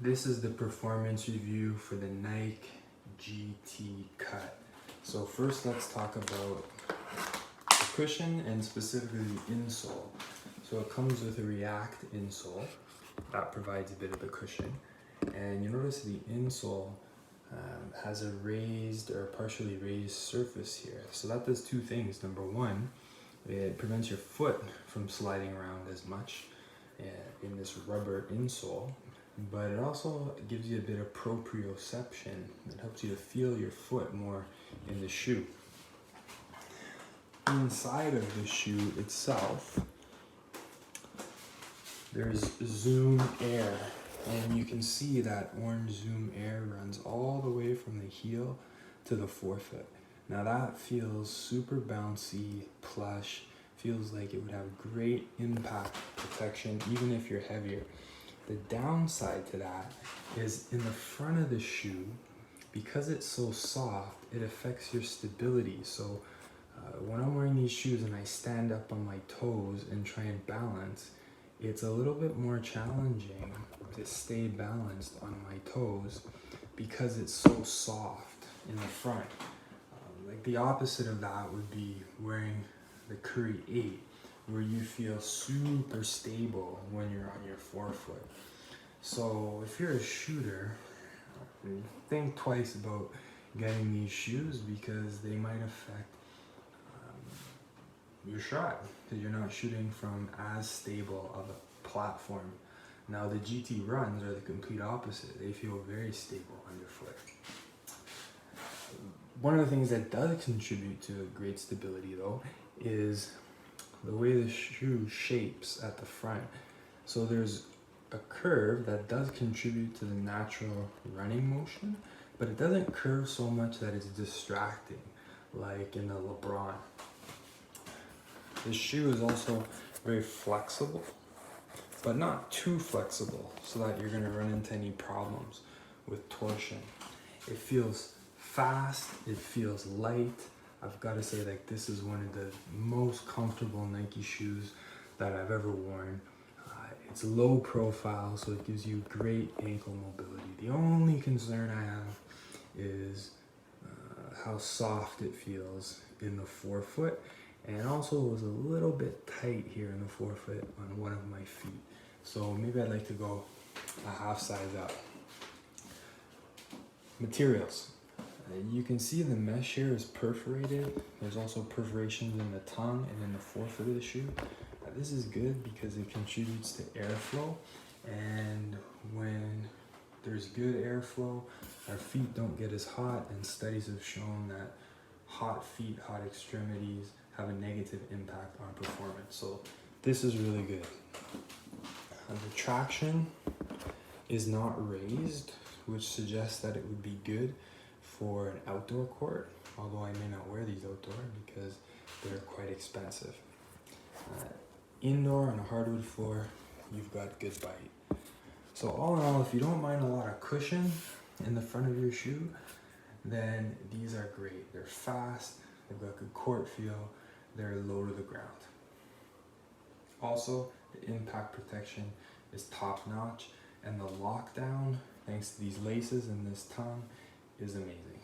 This is the performance review for the Nike GT Cut. So first let's talk about the cushion and specifically the insole. So it comes with a React insole that provides a bit of a cushion, and you notice the insole has a raised or partially raised surface here. So that does two things. Number one, it prevents your foot from sliding around as much in this rubber insole, but it also gives you a bit of proprioception. It helps you to feel your foot more in the shoe. Inside of the shoe itself, there's Zoom Air, and you can see that orange Zoom Air runs all the way from the heel to the forefoot. Now that feels super bouncy, plush, feels like it would have great impact protection even if you're heavier. The downside to that is in the front of the shoe, because it's so soft, it affects your stability. So when I'm wearing these shoes and I stand up on my toes and try and balance, it's a little bit more challenging to stay balanced on my toes because it's so soft in the front. Like the opposite of that would be wearing the Curry 8, where you feel super stable when you're on your forefoot. So if you're a shooter, think twice about getting these shoes because they might affect your shot, because you're not shooting from as stable of a platform. Now the GT runs are the complete opposite. They feel very stable underfoot. One of the things that does contribute to great stability though is the way the shoe shapes at the front. So there's a curve that does contribute to the natural running motion, but it doesn't curve so much that it's distracting like in the LeBron. This shoe is also very flexible, but not too flexible so that you're going to run into any problems with torsion. It feels fast, it feels light. I've got to say, like, this is one of the most comfortable Nike shoes that I've ever worn. It's low profile, so it gives you great ankle mobility. The only concern I have is how soft it feels in the forefoot, and also it was a little bit tight here in the forefoot on one of my feet. So maybe I'd like to go a half size up. Materials. You can see the mesh here is perforated. There's also perforations in the tongue and in the forefoot of the shoe. This is good because it contributes to airflow, and when there's good airflow, our feet don't get as hot, and studies have shown that hot feet, hot extremities have a negative impact on performance. So this is really good. The traction is not raised, which suggests that it would be good for an outdoor court, although I may not wear these outdoor because they're quite expensive. Indoor on a hardwood floor, you've got good bite. So all in all, if you don't mind a lot of cushion in the front of your shoe, then these are great. They're fast, they've got good court feel, they're low to the ground. Also, the impact protection is top notch, and the lockdown, thanks to these laces and this tongue, is amazing.